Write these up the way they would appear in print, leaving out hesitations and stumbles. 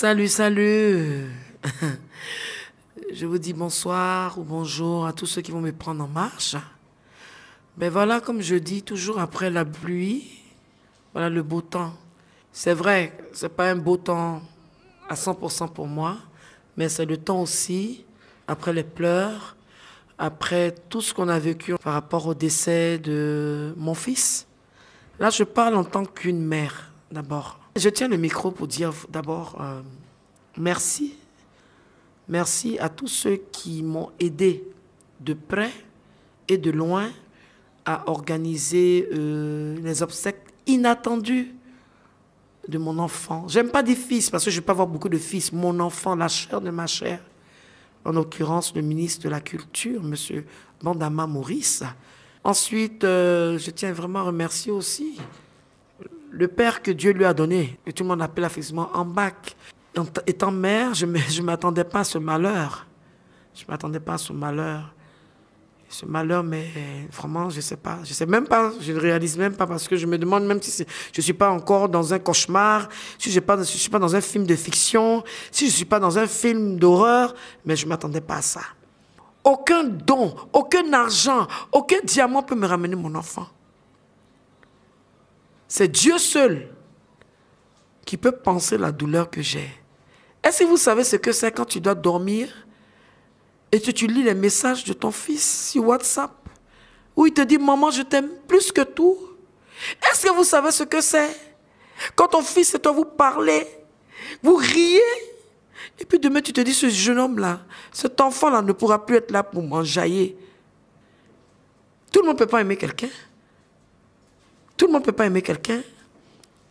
Salut, salut. Je vous dis bonsoir ou bonjour à tous ceux qui vont me prendre en marche. Ben voilà, comme je dis, toujours après la pluie, voilà le beau temps. C'est vrai, c'est pas un beau temps à 100% pour moi, mais c'est le temps aussi, après les pleurs, après tout ce qu'on a vécu par rapport au décès de mon fils. Là, je parle en tant qu'une mère, d'abord. Je tiens le micro pour dire d'abord merci. Merci à tous ceux qui m'ont aidé de près et de loin à organiser les obsèques inattendues de mon enfant. J'aime pas dire fils parce que je ne vais pas avoir beaucoup de fils. Mon enfant, la chair de ma chair, en l'occurrence le ministre de la Culture, M. Bandama Maurice. Ensuite, je tiens vraiment à remercier aussi le père que Dieu lui a donné, que tout le monde appelle effectivement Ambak. Étant mère, je ne m'attendais pas à ce malheur. Je ne m'attendais pas à ce malheur. Ce malheur, mais vraiment, je ne sais pas. Je ne sais même pas, je ne réalise même pas parce que je me demande même si je ne suis pas encore dans un cauchemar, si je ne suis pas dans un film de fiction, si je ne suis pas dans un film d'horreur, mais je ne m'attendais pas à ça. Aucun don, aucun argent, aucun diamant peut me ramener mon enfant. C'est Dieu seul qui peut penser la douleur que j'ai. Est-ce que vous savez ce que c'est quand tu dois dormir et que tu lis les messages de ton fils sur WhatsApp où il te dit « Maman, je t'aime plus que tout ». Est-ce que vous savez ce que c'est quand ton fils et toi vous parlez, vous riez et puis demain tu te dis « Ce jeune homme-là, cet enfant-là ne pourra plus être là pour m'enjailler ». Tout le monde ne peut pas aimer quelqu'un. Tout le monde ne peut pas aimer quelqu'un.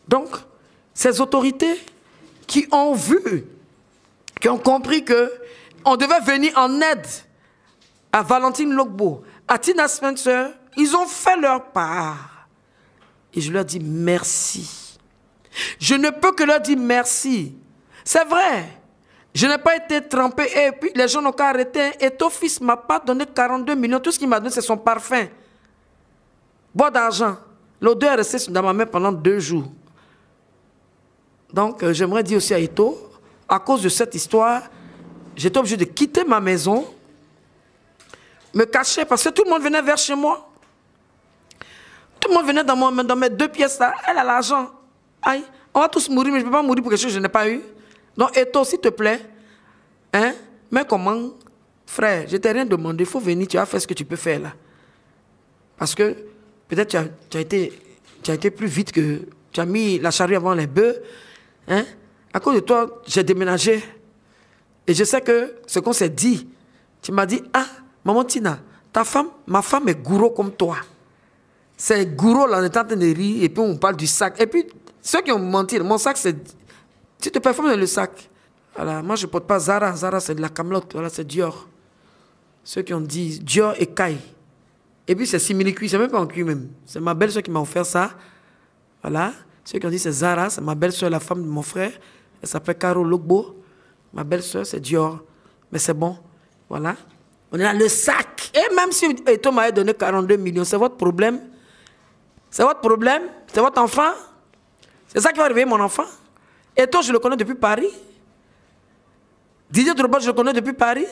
Donc, ces autorités qui ont vu, qui ont compris qu'on devait venir en aide à Valentine Logbo, à Tina Spencer, ils ont fait leur part. Et je leur dis merci. Je ne peux que leur dire merci. C'est vrai, je n'ai pas été trempé et puis les gens n'ont qu'à arrêter. Et ton fils ne m'a pas donné 42 millions. Tout ce qu'il m'a donné, c'est son parfum. Bois d'argent. L'odeur est restée dans ma main pendant 2 jours. Donc, j'aimerais dire aussi à Ito, à cause de cette histoire, j'étais obligé de quitter ma maison, me cacher, parce que tout le monde venait vers chez moi. Tout le monde venait dans mes 2 pièces là. Elle a l'argent. Aïe, on va tous mourir, mais je ne peux pas mourir pour quelque chose que je n'ai pas eu. Donc, Ito, s'il te plaît, hein, mais comment, frère, je t'ai rien demandé, il faut venir, tu vas faire ce que tu peux faire là. Parce que peut-être tu as été plus vite que... Tu as mis la charrue avant les bœufs. Hein? À cause de toi, j'ai déménagé. Et je sais que ce qu'on s'est dit, tu m'as dit, ah, maman Tina, ma femme est gourou comme toi. C'est gourou là, on est en train de rire, et puis on parle du sac. Et puis, ceux qui ont menti, mon sac, c'est... Tu te perfumes dans le sac. Voilà, moi, je ne porte pas Zara. Zara, c'est de la camelote. Voilà, c'est Dior. Ceux qui ont dit Dior et Kai. Et puis, c'est simili-cuit, c'est même pas en cuit même. C'est ma belle-soeur qui m'a offert ça. Voilà. Ceux qui ont dit c'est Zara, c'est ma belle-soeur, la femme de mon frère. Elle s'appelle Caro Logbo. Ma belle-soeur, c'est Dior. Mais c'est bon. Voilà. On est là, le sac. Et même si Eto m'avait donné 42 millions, c'est votre problème. C'est votre problème. C'est votre enfant. C'est ça qui va réveiller mon enfant. Eto, je le connais depuis Paris. Didier Drogba, je le connais depuis Paris.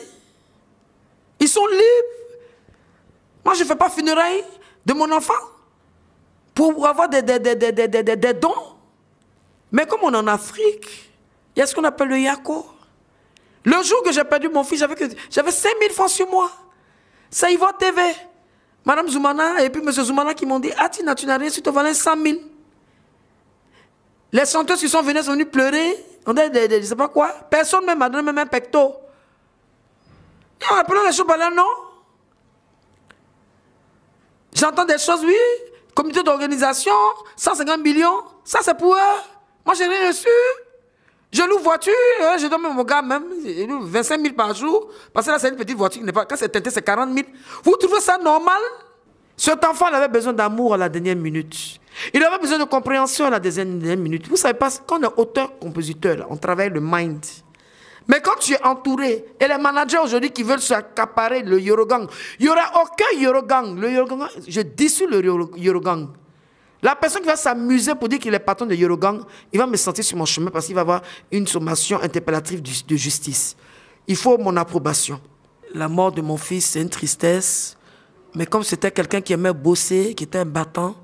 Ils sont libres. Moi, je ne fais pas funérailles de mon enfant pour avoir des dons. Mais comme on est en Afrique, il y a ce qu'on appelle le yako. Le jour que j'ai perdu mon fils, j'avais 5 000 francs sur moi. Ça y va TV. Madame Zoumana et puis M. Zoumana qui m'ont dit, ah Tina, tu n'as rien, si tu valais 100 000. Les chanteuses qui sont venues pleurer. On dit, je ne sais pas quoi. Personne ne m'a donné même un pecto. Et en appelant les choses par là, non. J'entends des choses, oui. Comité d'organisation, 150 millions. Ça, c'est pour eux. Moi, je n'ai rien reçu. Je loue voiture. Je donne même mon gars, même 25 000 par jour. Parce que là, c'est une petite voiture. Quand c'est teinté, c'est 40 000. Vous trouvez ça normal? Cet enfant, il avait besoin d'amour à la dernière minute. Il avait besoin de compréhension à la dernière minute. Vous ne savez pas, quand on est auteur-compositeur, on travaille le mind. Mais quand tu es entouré, et les managers aujourd'hui qui veulent s'accaparer le Yorogang, il n'y aura aucun Yorogang. Le Yorogang, je dissous le Yorogang. La personne qui va s'amuser pour dire qu'il est patron de Yorogang, il va me sentir sur mon chemin parce qu'il va avoir une sommation interpellative de justice. Il faut mon approbation. La mort de mon fils, c'est une tristesse. Mais comme c'était quelqu'un qui aimait bosser, qui était un battant,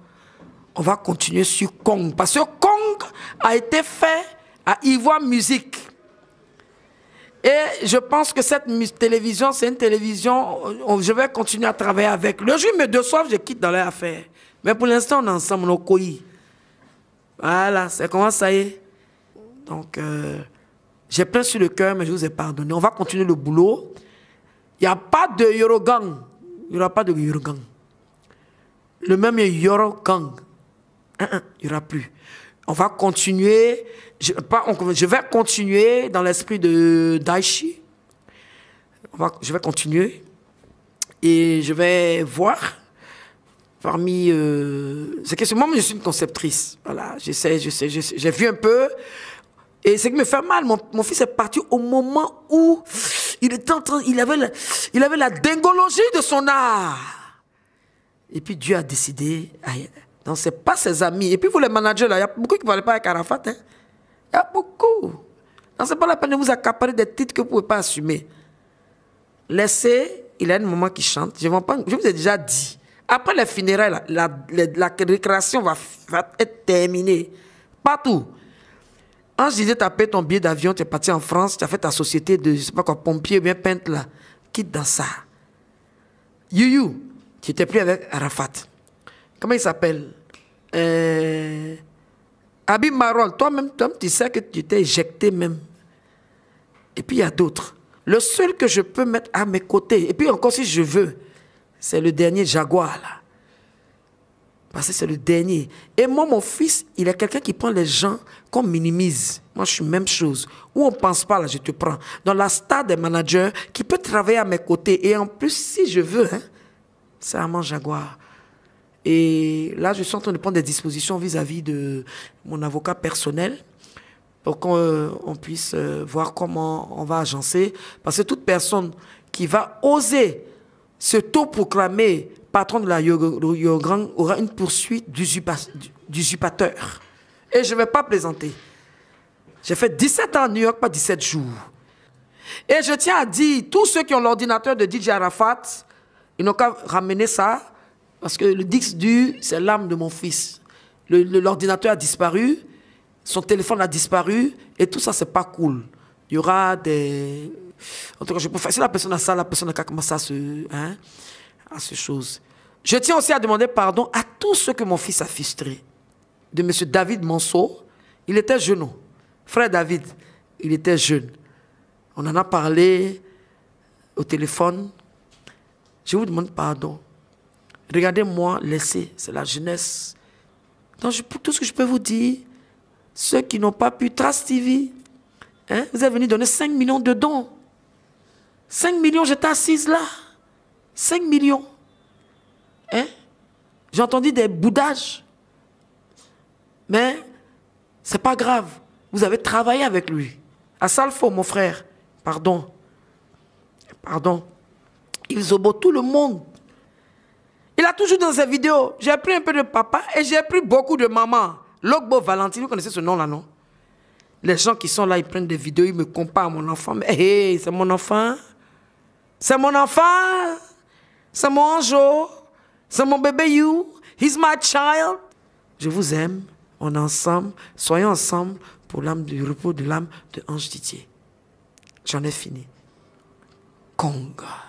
on va continuer sur Kong. Parce que Kong a été fait à Ivoire Musique. Et je pense que cette télévision, c'est une télévision, je vais continuer à travailler avec. Le jour où il me déçoivent, je quitte dans leur affaire. Mais pour l'instant, on est ensemble, on est coïs. Voilà, c'est comment ça y est. Donc, j'ai plein sur le cœur, mais je vous ai pardonné. On va continuer le boulot. Il n'y a pas de Yorogang. Il n'y aura pas de Yorogang. Le même Yorogang. Il n'y aura plus. On va continuer. Je vais continuer dans l'esprit de Daichi. Je vais continuer. Et je vais voir parmi... c'est que moi, je suis une conceptrice. Voilà, j'essaie. J'ai vu un peu. Et ce qui me fait mal, mon fils est parti au moment où il était en train... Il avait la dingologie de son art. Et puis Dieu a décidé... Non, ce n'est pas ses amis. Et puis vous les managers, là, il y a beaucoup qui ne parlaient pas avec Arafat. Hein? Il y a beaucoup. Non, ce n'est pas la peine de vous accaparer des titres que vous ne pouvez pas assumer. Laissez, il y a un moment qui chante. Je vous ai déjà dit. Après les funérailles, la récréation va être terminée. Partout. Quand je disais, tu as payé ton billet d'avion, tu es parti en France, tu as fait ta société de, je ne sais pas quoi, pompier ou bien peintre là. Quitte dans ça. You, tu n'étais plus avec Arafat. Comment il s'appelle? Habib Marol, toi-même, tu sais que tu t'es éjecté même. Et puis il y a d'autres. Le seul que je peux mettre à mes côtés, et puis encore si je veux, c'est le dernier Jaguar là. Parce que c'est le dernier. Et moi, mon fils, il est quelqu'un qui prend les gens qu'on minimise. Moi, je suis même chose. Où on ne pense pas, là, je te prends. Dans la star des managers qui peut travailler à mes côtés. Et en plus, si je veux, hein, c'est Armand Jaguar. Et là, je suis en train de prendre des dispositions vis-à-vis de mon avocat personnel pour qu'on puisse voir comment on va agencer. Parce que toute personne qui va oser se proclamer patron de la Yorogang aura une poursuite d'usurpateur. Et je ne vais pas plaisanter. J'ai fait 17 ans à New York, pas 17 jours. Et je tiens à dire, tous ceux qui ont l'ordinateur de DJ Arafat, ils n'ont qu'à ramener ça. Parce que le disque dur, c'est l'âme de mon fils. L'ordinateur a disparu, son téléphone a disparu, et tout ça, c'est pas cool. Il y aura des... En tout cas, je peux faire... Si la personne a ça, la personne n'a qu'à commencer à ces choses. Je tiens aussi à demander pardon à tous ceux que mon fils a frustrés. De M. David Monceau, il était jeune. Frère David, il était jeune. On en a parlé au téléphone. Je vous demande pardon. Regardez-moi, laissez, c'est la jeunesse. Donc, tout ce que je peux vous dire, ceux qui n'ont pas pu, Trace TV, hein, vous êtes venu donner 5 millions de dons. 5 millions, j'étais assise là. 5 millions. Hein? J'ai entendu des boudages. Mais, c'est pas grave. Vous avez travaillé avec lui. À Salfo, mon frère. Pardon. Pardon. Ils ont beau tout le monde. Il a toujours dans ses vidéos, j'ai pris un peu de papa et j'ai pris beaucoup de maman. Logbo Valentine, vous connaissez ce nom-là, non? Les gens qui sont là, ils prennent des vidéos, ils me comparent à mon enfant. Mais hey, c'est mon enfant. C'est mon enfant. C'est mon ange. C'est mon bébé you. He's my child. Je vous aime. On est ensemble. Soyons ensemble pour l'âme du repos de l'âme de Ange Didier. J'en ai fini. Conga.